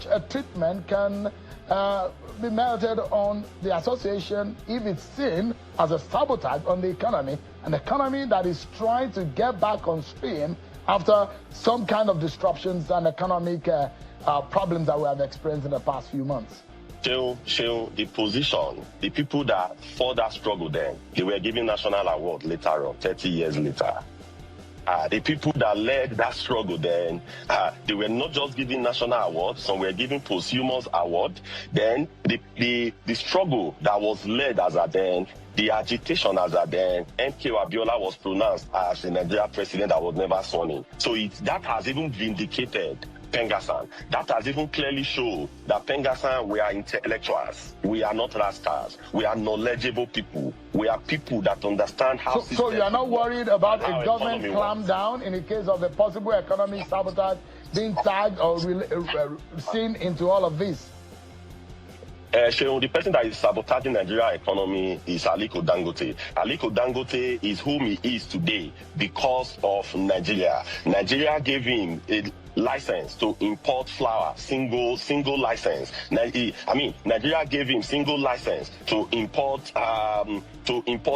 a treatment can be melted on the association if it's seen as a sabotage on the economy, an economy that is trying to get back on stream after some kind of disruptions and economic problems that we have experienced in the past few months. Show the position, the people that fought that struggle then, they were given national award later on, 30 years later. The people that led that struggle then, they were not just given national awards, some were given posthumous award. Then the struggle that was led as a then, the agitation as a then, MK Abiola was pronounced as a Nigerian president that was never sworn in. So that has even vindicated PENGASSAN. That has even clearly shown that PENGASSAN, we are intellectuals. We are not rascals. We are knowledgeable people. We are people that understand how. So you are not worried about a government clampdown in the case of a possible economic sabotage being tagged or seen into all of this? The person that is sabotaging Nigeria economy is Aliko Dangote. Aliko Dangote is whom he is today because of Nigeria. Nigeria gave him a license to import flour, single license. Nigeria gave him single license to import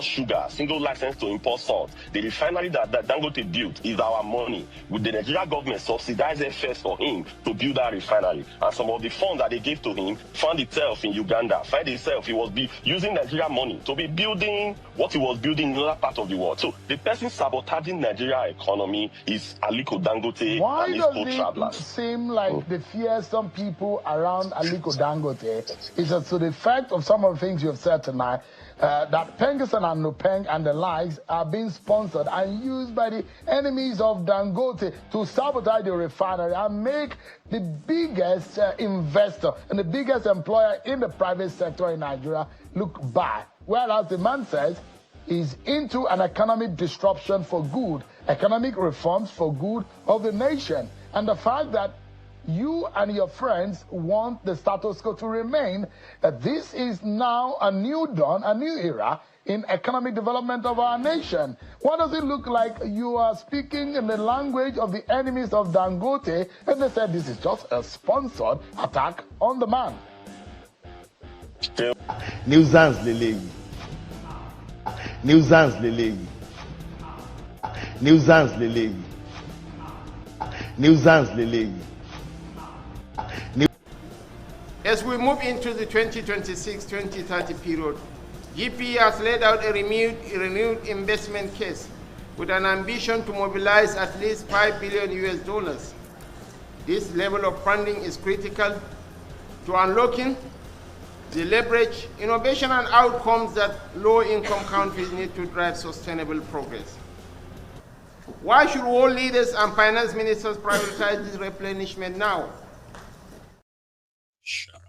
sugar, single license to import salt. The refinery that Dangote built is our money. With the Nigeria government subsidized first for him to build that refinery, and some of the funds that they gave to him found itself in Uganda. He was using Nigeria money to be building what he was building in another part of the world. So the person sabotaging Nigeria economy is Aliko Dangote and his co-travelers. It seem like the fear some people around Aliko Dangote is to the effect of some of the things you have said tonight, that PENGASSAN and NUPENG and the likes are being sponsored and used by the enemies of Dangote to sabotage the refinery and make the biggest investor and the biggest employer in the private sector in Nigeria look bad. Whereas the man says he's into an economic disruption for good, economic reforms for good of the nation. And the fact that you and your friends want the status quo to remain, this is now a new dawn, a new era in economic development of our nation. What does it look like? You are speaking in the language of the enemies of Dangote, and they said this is just a sponsored attack on the man. Nuisance Lele. Nuisance Lele. Nuisance Lele. Nuisance Lele. As we move into the 2026-2030 period, GP has laid out a renewed investment case with an ambition to mobilize at least $5 billion. This level of funding is critical to unlocking the leverage, innovation, and outcomes that low-income countries need to drive sustainable progress. Why should world leaders and finance ministers prioritize this replenishment now? Shut up.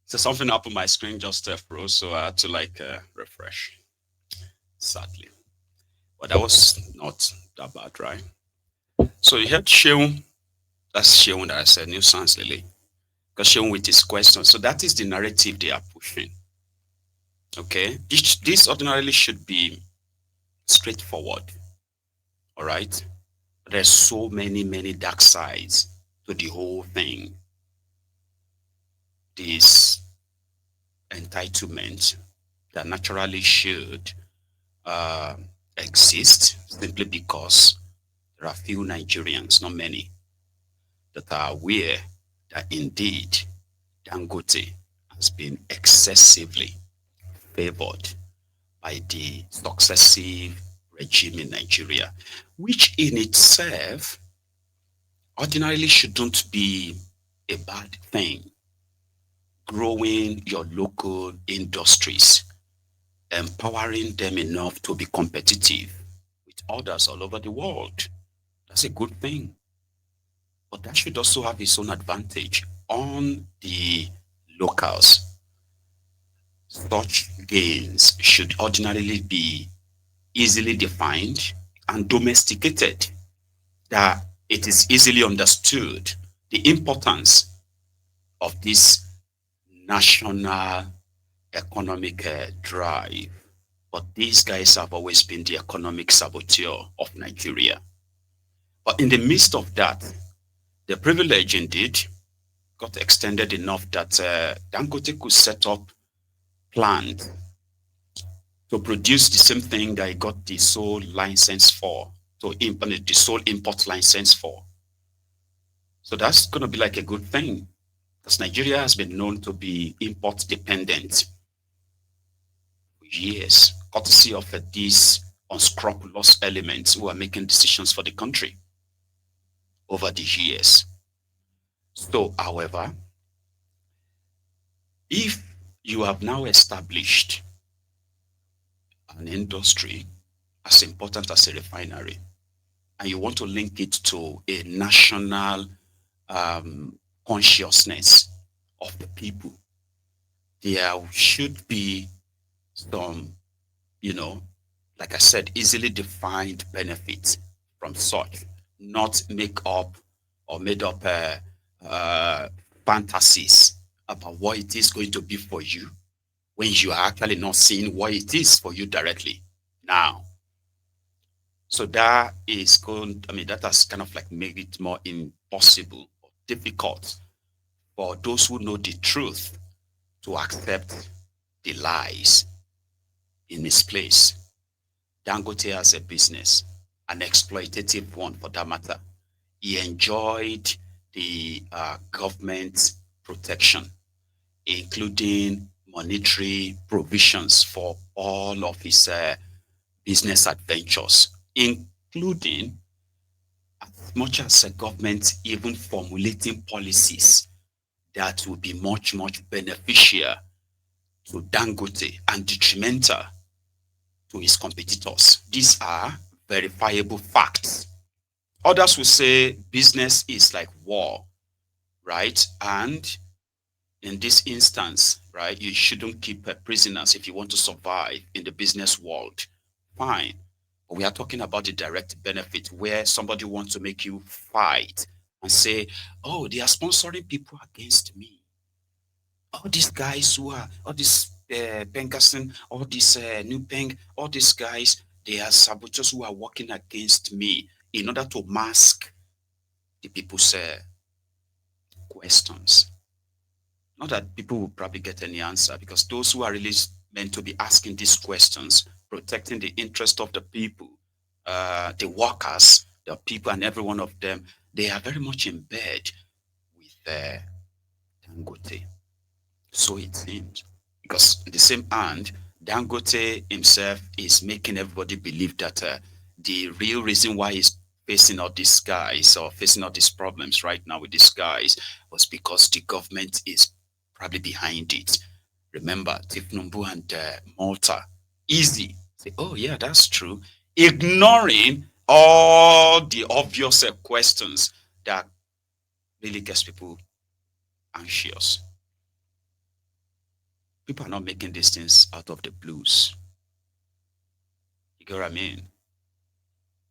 So something up on my screen just froze, so I had to refresh, sadly. But that was not that bad, right? So you heard Sheung, that's Sheung that I said, Nuisance Lily. Because Sheung with his question. So that is the narrative they are pushing. Okay? This ordinarily should be straightforward. All right? There's so many dark sides to the whole thing. This entitlement that naturally should exist simply because there are few Nigerians, not many, that are aware that indeed Dangote has been excessively favored by the successive regime in Nigeria, which in itself ordinarily shouldn't be a bad thing. Growing your local industries, empowering them enough to be competitive with others all over the world. That's a good thing. But that should also have its own advantage on the locals. Such gains should ordinarily be easily defined and domesticated, that it is easily understood the importance of this national economic drive. But these guys have always been the economic saboteur of Nigeria. But in the midst of that, The privilege indeed got extended enough that Dangote could set up plant to produce the same thing that he got the sole license for, to implement the sole import license for. So that's going to be like a good thing, because Nigeria has been known to be import dependent for years, courtesy of these unscrupulous elements who are making decisions for the country over the years. So, however, if you have now established an industry as important as a refinery, and you want to link it to a national consciousness of the people, there should be some, like I said, easily defined benefits from such, not make up or made up fantasies about what it is going to be for you when you are actually not seeing what it is for you directly now. So that is that has kind of like made it more impossible or difficult for those who know the truth to accept the lies in its place. Dangote as a business, an exploitative one for that matter, he enjoyed the government protection, including monetary provisions for all of his business adventures, including as much as a government even formulating policies that will be much, much beneficial to Dangote and detrimental to his competitors. These are verifiable facts. Others will say business is like war, right? And in this instance, right, you shouldn't keep prisoners if you want to survive in the business world. Fine. But we are talking about the direct benefit where somebody wants to make you fight and say, oh, they are sponsoring people against me. All these guys who are, all these PENGASSAN, all these NUPENG, all these guys, they are saboteurs who are working against me in order to mask the people's questions. Not that people will probably get any answer, because those who are really meant to be asking these questions, protecting the interest of the people, the workers, the people and every one of them, they are very much in bed with Dangote. So it seems. Because in the same hand, Dangote himself is making everybody believe that the real reason why he's facing all these guys or facing all these problems right now with these guys was because the government is probably behind it. Remember, Tifnumbu and Malta, easy. Say, oh yeah, that's true. Ignoring all the obvious questions that really gets people anxious. People are not making these things out of the blues. You get what I mean?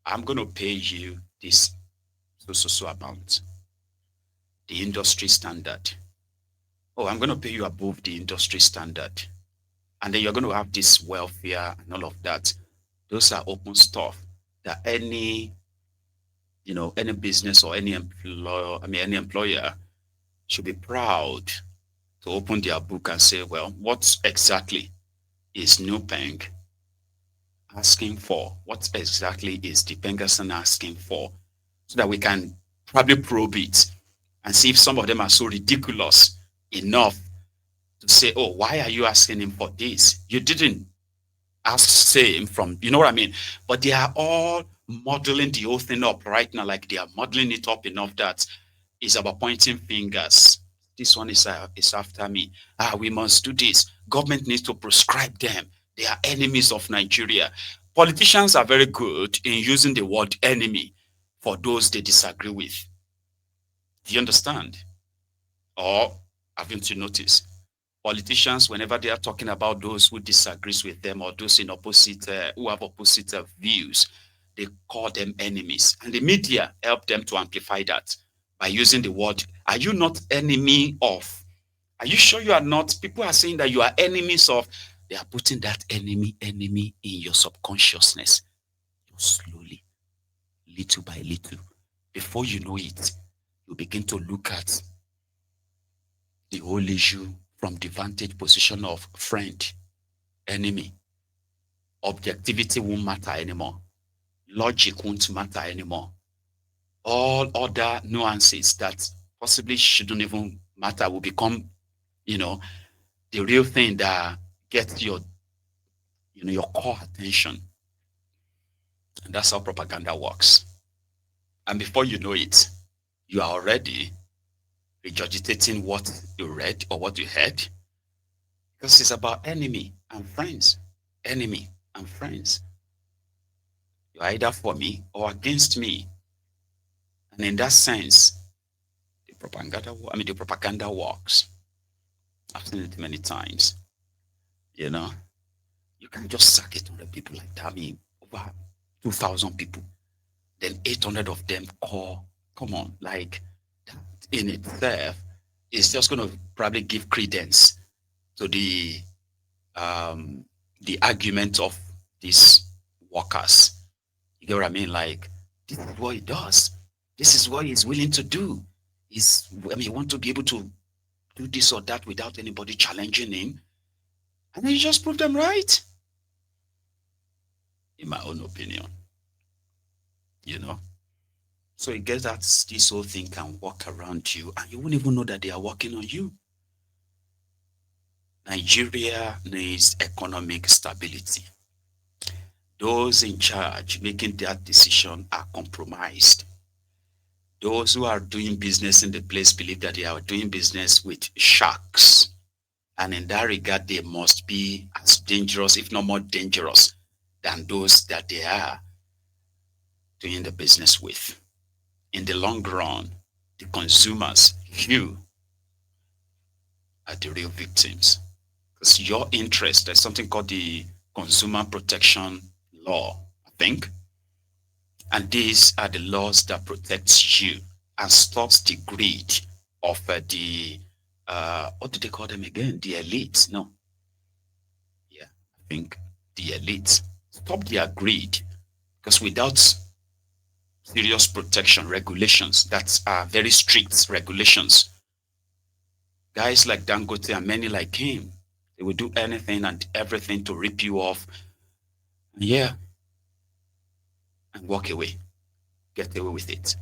I'm going to pay you this so amount, the industry standard. Oh, I'm going to pay you above the industry standard. And then you're going to have this welfare and all of that. Those are open stuff that any business or any employer should be proud to open their book and say, well, what exactly is NUPENG asking for? What exactly is the PENGASSAN asking for? So that we can probably probe it and see if some of them are so ridiculous enough to say, oh, why are you asking him for this? You didn't ask same from, you know what I mean? But they are all modeling the whole thing up right now, like they are modeling it up enough that it's about pointing fingers. This one is after me. We must do this. Government needs to prescribe them. They are enemies of Nigeria. Politicians are very good in using the word enemy for those they disagree with. Do you understand? Or haven't you noticed? Politicians, whenever they are talking about those who disagrees with them or those in opposite, who have opposite views, they call them enemies. And the media help them to amplify that by using the word, are you not enemy of? Are you sure you are not? People are saying that you are enemies of. They are putting that enemy in your subconsciousness. Slowly, little by little, before you know it, you begin to look at the whole issue from the vantage position of friend, enemy. Objectivity won't matter anymore. Logic won't matter anymore. All other nuances that possibly shouldn't even matter will become, the real thing that gets your core attention. And that's how propaganda works. And before you know it, you are already regurgitating what you read or what you heard, because it's about enemy and friends. Enemy and friends. You're either for me or against me. And in that sense, the propaganda works. I've seen it many times. You can't just sack 800 people like that. I mean, over 2,000 people. Then 800 of them come on, like that in itself is just going to probably give credence to the argument of these workers. You get what I mean? Like, this is what he does. This is what he's willing to do. He want to be able to do this or that without anybody challenging him. And then you just prove them right. In my own opinion. So it gets that this whole thing can walk around you and you won't even know that they are working on you. Nigeria needs economic stability. Those in charge making that decision are compromised. Those who are doing business in the place believe that they are doing business with sharks. And in that regard, they must be as dangerous, if not more dangerous, than those that they are doing the business with. In the long run, the consumers, you, are the real victims. Because your interest, there's something called the Consumer Protection Law, I think. And these are the laws that protects you and stops the greed of what do they call them again? The elites, no. Yeah, I think the elites. Stop their greed. Because without serious protection, regulations that are very strict regulations, guys like Dangote and many like him, they will do anything and everything to rip you off. Yeah. And walk away. Get away with it.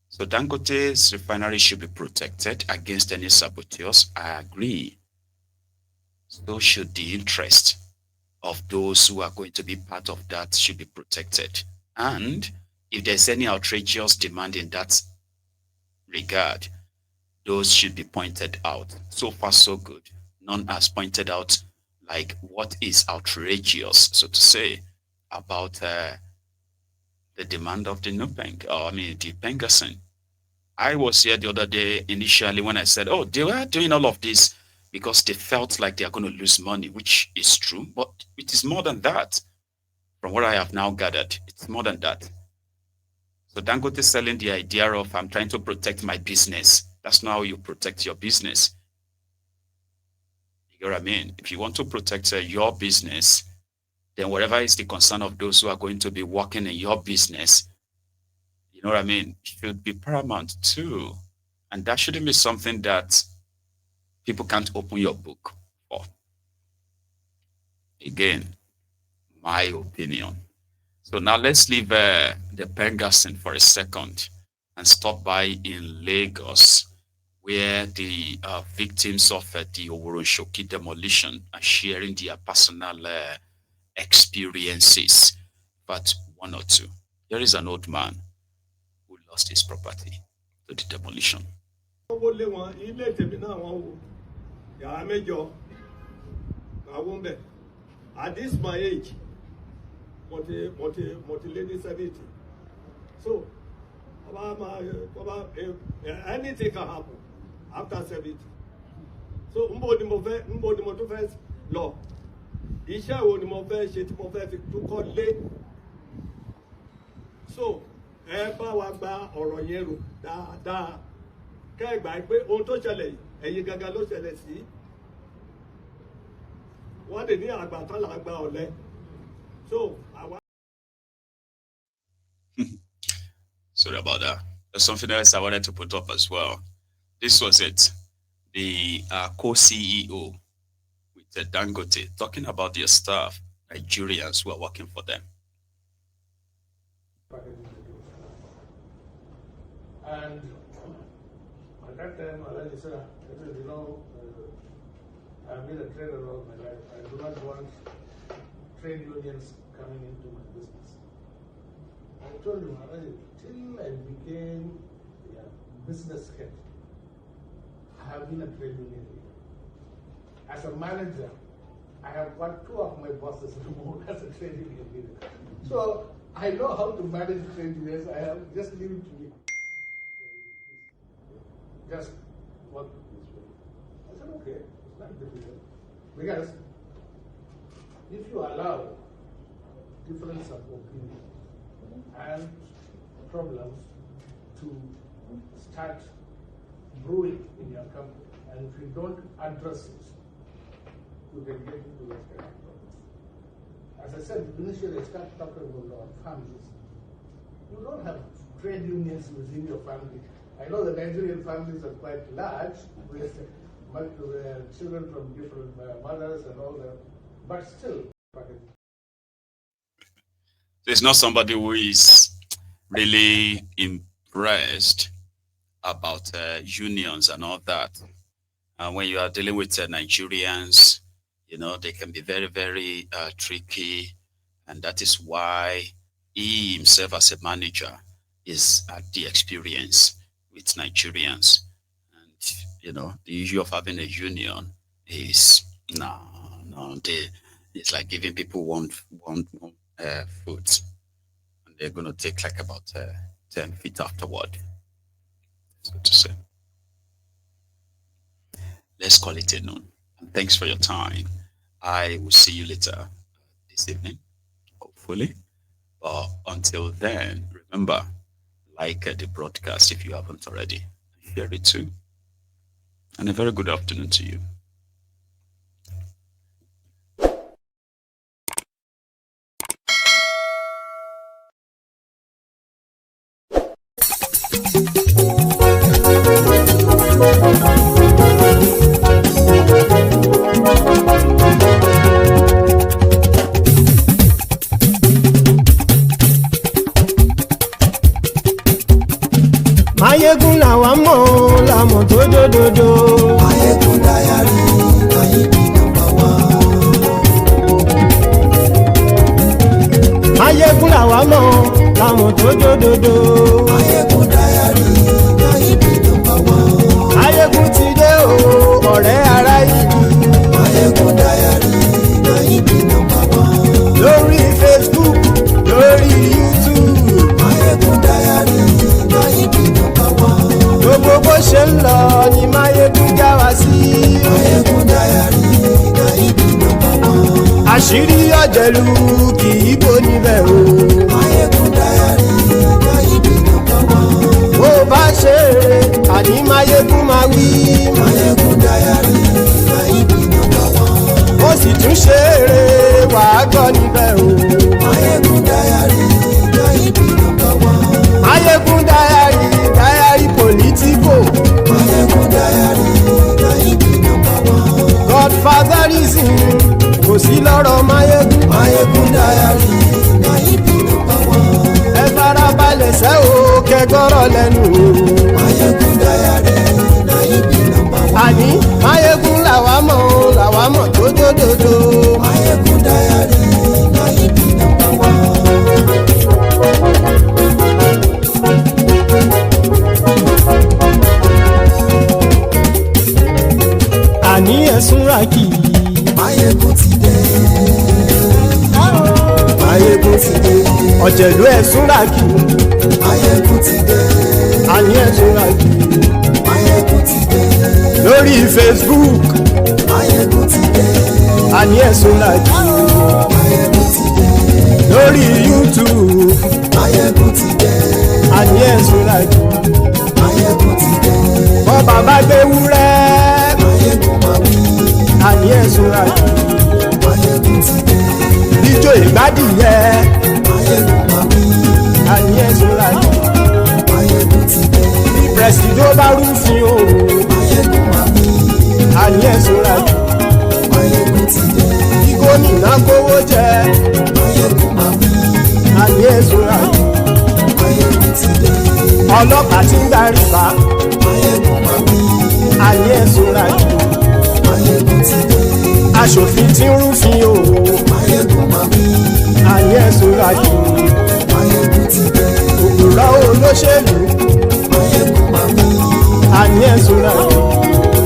So Dangote's refinery should be protected against any saboteurs. I agree. So should the interest of those who are going to be part of that should be protected. And if there's any outrageous demand in that regard, those should be pointed out. So far, so good. None has pointed out like what is outrageous, so to say, about the demand of the NUPENG, the PENGASSAN. I was here the other day initially when I said, oh, they were doing all of this because they felt like they are going to lose money, which is true, but it is more than that. From what I have now gathered, it's more than that. So Dangote is selling the idea of, I'm trying to protect my business. That's not how you protect your business. You know what I mean? If you want to protect your business, then whatever is the concern of those who are going to be working in your business, you know what I mean, should be paramount too. And that shouldn't be something that people can't open your book for. Again, my opinion. So now let's leave the PENGASSAN for a second and stop by in Lagos, where the victims of the Oworonshoki demolition are sharing their personal experiences. But one or two. There is an old man who lost his property to the demolition. At this my age, multi-lady 70. So, anything can happen after 70. So, mbodi first law. Iṣẹ́ wo ni mo fẹ́ ṣe tí mo fẹ́ fi túkọ̀ lé. So, ẹ bá wa gba ọ̀rọ̀ yẹn rò dáadáa. Kẹ́ ẹ gbà pé ohun tó ṣẹlẹ̀ ẹ̀yin gangan ló ṣẹlẹ̀ sí. Wọ́n lè ní àgbà tán là ń gba ọ̀lẹ. So, àwa. Sorry about that. There's something else I wanted to put up as well. This was it. The co-CEO with Dangote talking about their staff, Nigerians who are working for them. And at that time, Alaji said, I've been a trader all my life. I do not want trade unions coming into my business. I told him, Alaji, till I became a business head, I have been a trade union leader. As a manager, I have got 2 of my bosses removed as a trade union leader. So I know how to manage trade unions. I have just leave it to me. Just work this way. I said, okay, it's not difficult. Because if you allow difference of opinion and problems to start brewing in your company, and if you don't address it, you can get into this kind of problem. As I said, initially I started talking about our families. You don't have trade unions within your family. I know the Nigerian families are quite large, with children from different mothers and all that, but still. There's not somebody who is really impressed about unions and all that. And when you are dealing with Nigerians, they can be very, very tricky. And that is why he himself as a manager is at the experience with Nigerians. And, the issue of having a union is, it's like giving people one foot. And they're going to take like about 10 feet afterward, so to say. Let's call it a noon. And thanks for your time. I will see you later this evening, hopefully. But until then, remember, like the broadcast if you haven't already. Share it too. And a very good afternoon to you. Mayegun làwa mọ̀ làmọ̀ tó dòdòdò. Mayegun Diary, Nayibi #1. Mayegun làwa mọ̀ làmọ̀ tó dòdòdò. Mayegun Diary, Nayibi #1. Mayegun ti dé o, ọ̀rẹ́ ará ìlú. Mayegun Diary, Nayibi #1. Lórí Facebook, lórí YouTube. Mayegun Diary, Nayibi #1. Gbogbo bó ṣe ń lọ ni Mayegun já wa sí. Mayegun Diary, Nayibi #1. Àṣírí ọ̀jẹ̀lú kì í bò níbẹ̀ o. Mayegun Diary, Nayibi #1. Bó bá ṣe eré, àní Mayegun máa wí. Mayegun Diary, Nayibi #1. Ó sì tún ṣe eré, wàá gbọ́ níbẹ̀ o. Mayegun Diary, Nayibi #1. Mayegun Diary, Diary Politico. Mayegun Diary, Nayibi #1. Godfatherism kò sí lọ́rọ̀ Mayegun. Mayegun Diary, Nayibi #1. Ẹ farabalẹ̀ sẹ́ o, kẹgbọ́rọ̀ lẹ́nu o. Mayegun Diary, Nayibi #1. Àní Mayegun làwa mọ̀ tó dòdòdò. Mayegun Diary, Nayibi #1. Àní ẹ̀sùn ràkì. Mayegun ti dé. Mayegun ti dé. Ọ̀jẹ̀lú ẹ̀sùn ràkì. Mayegun ti dé. Àní ẹ̀sùn ràkì. Mayegun ti dé. Lórí Facebook. Mayegun ti dé. Àní ẹ̀sùn ràkì. Mayegun ti dé. Lórí YouTube. Mayegun ti dé. Àní ẹ̀sùn ràkì. Mayegun ti dé. Bọ́ bàbá gbé wúrẹ́. Mayegun máa wí. Àní ẹ̀sùn ràkì. Mayegun ti dé. Ijó ìgbádìyẹ. Mayegun máa wí. Àní ẹ̀sùn ràkì. Mayegun ti dé. pẹ̀sìdó bá rúfin o Máyégún máa wí. àní ẹ̀ ṣọ́ra jù. Máyégún ti dé. Bí gómìnà kówó jẹ Máyégún máa wí. àní ẹ̀ ṣọ́ra jù. Máyégún ti dé. Ọlọ́pàá tí ń gba rìbá Máyégún máa wí. àní ẹ̀ ṣọ́ra jù. Máyégún ti dé. Aṣòfin tí ń rúfin o Máyégún máa wí. àní ẹ̀ ṣọ́ra jù. Máyégún ti dé. Òpùrọ́ olóṣèlú Máyégún máa wí. àní ẹ̀ ṣọ́ra jù.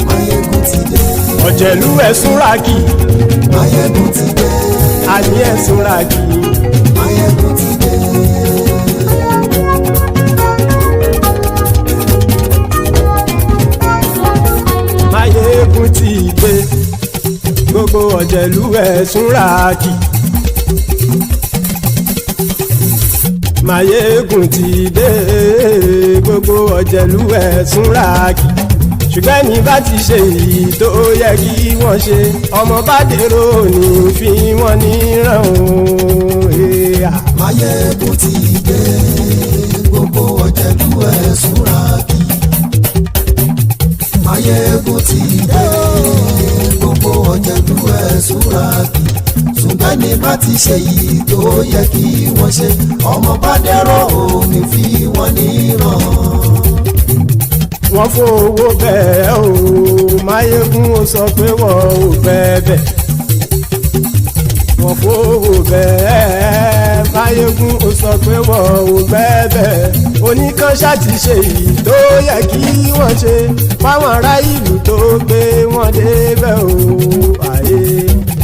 Máyégún ti dé. Ọ̀jẹ̀lú ẹ̀ ṣọ́ra kì Máyégún ti dé. àní ẹ̀ ṣọ́ra kì. Máyégún ti dé. Máyégún ti dé gbogbo ọ̀jẹ̀lú ẹ̀ ṣọ́ra kì. Máyégún ti dé gbogbo ọ̀jẹ̀lú ẹ̀ ṣọ́ra kì. Ṣùgbọ́n ní bá ti ṣe èyí tó yẹ kí wọ́n ṣe ọmọ bá dèrò ní fi wọ́n níran o. Máyégún ti dé. Gbogbo ọ̀jẹ̀lú ẹ̀ ṣọ́ra kì. Máyégún ti dé. Gbogbo ọ̀jẹ̀lú ẹ̀ ṣọ́ra kì. Ṣùgbọ́n ní bá ti ṣe yìí tó yẹ kí wọ́n ṣe ọmọ bá dẹ́rọ̀ ò ní fi wọ́n níran. Wọ́n fowó bẹ́ẹ̀ o Máyégún ó sọ pé wọ́n ò bẹ́ẹ̀ bẹ́ẹ̀. Wọ́n fowó bẹ́ẹ̀ Máyégún ó sọ pé wọ́n ò bẹ́ẹ̀ bẹ́ẹ̀. Oníkanṣá ti ṣe èyí tó yẹ kí wọ́n ṣe fáwọn ará ìlú tó gbé wọn débẹ̀ o.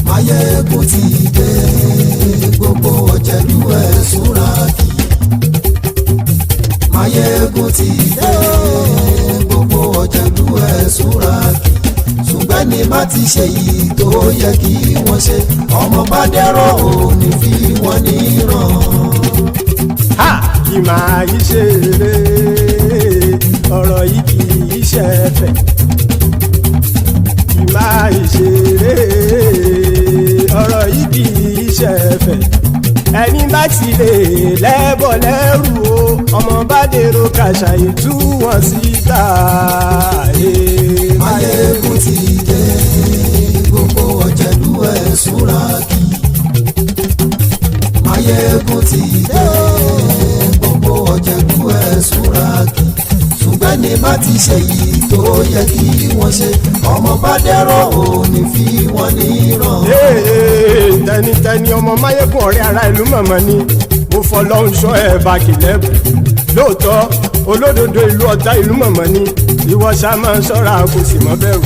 Máyégún ti dé. Gbogbo ọ̀jẹ̀lú ẹ̀ ṣọ́ra kì. Máyégún ti dé. Gbogbo ọ̀jẹ̀lú ẹ̀ ṣọ́ra kì. Ṣùgbọ́n ní má ti ṣe yìí tó yẹ kí wọ́n ṣe ọmọ bá dẹ́rọ̀ ò ní fi wọ́n níran. Ha! Kì máa yí ṣeré ọ̀rọ̀ yìí kì í ṣe fẹ̀. Kì máa yí ṣeré ọ̀rọ̀ yìí kì í ṣe fẹ̀. Ẹni bá ti lè lẹ́bọ̀ lẹ́rù o ọmọ bá dèrò kàṣàyè tú wọn síta. Máyégún ti dé. Gbogbo ọ̀jẹ̀lú ẹ̀ ṣọ́ra kì. Máyégún ti dé. Gbogbo ọ̀jẹ̀lú ẹ̀ ṣọ́ra kì. Ṣùgbọ́n ní má ti ṣe yìí tó yẹ kí wọ́n ṣe ọmọ bá dẹ́rọ̀ ò ní fi wọ́n níran. Tẹnitẹni ọmọ Máyégún ọ̀rẹ́ ara ìlú mọ̀mọ́ ni mo fọlọ́hún ṣọ́ ẹ̀ bá kìlẹ́bù. Lóòótọ́ olódodo ìlú ọ̀tá ìlú mọ̀mọ́ ni ìwọ ṣá máa ń ṣọ́ra kò sì mọ́ bẹ̀rù.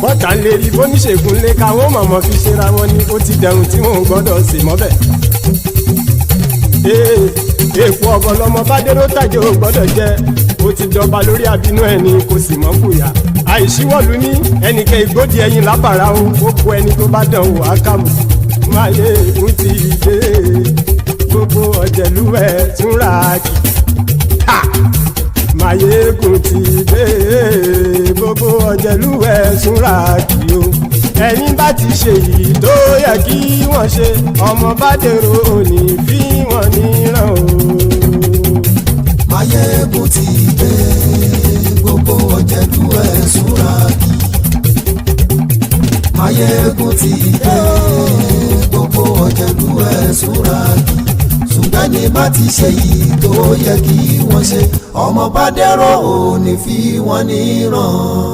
Bọ́tà ń lè rí bóníṣègùn lé káwọn mọ̀mọ́ fi ṣera wọn ni ó ti dẹrùn tí wọn ò gbọ́dọ̀ sì mọ́ bẹ̀. Èèpo ọ̀bọ̀lọmọ bá dérò tàjẹ́ ò gbọ́dọ̀ jẹ́ ó ti jọba lórí àbínú ẹni kò sì mọ́ fòyà. Àìsíwọ́lu ní ẹnìkẹ́ ìgbódì ẹyin lábàrá o ó kó ẹni tó bá dán wò á kàmù. Máyégún ti dé gbogbo ọ̀jẹ̀lú ẹ̀ túnra kì. Máyégún ti dé gbogbo ọ̀jẹ̀lú ẹ̀ túnra kì o. Ẹni bá ti ṣe yìí tó yẹ kí wọ́n ṣe ọmọ bá dèrò òní fi wọ́n níran o. Máyégún ti dé. Gbogbo ọ̀jẹ̀lú ẹ̀ ṣọ́ra kì. Máyégún ti dé. Gbogbo ọ̀jẹ̀lú ẹ̀ ṣọ́ra kì. Ṣùgbọ́n ní má ti ṣe yìí tó yẹ kí wọ́n ṣe ọmọ bá dẹ́rọ̀ ò ní fi wọ́n níran.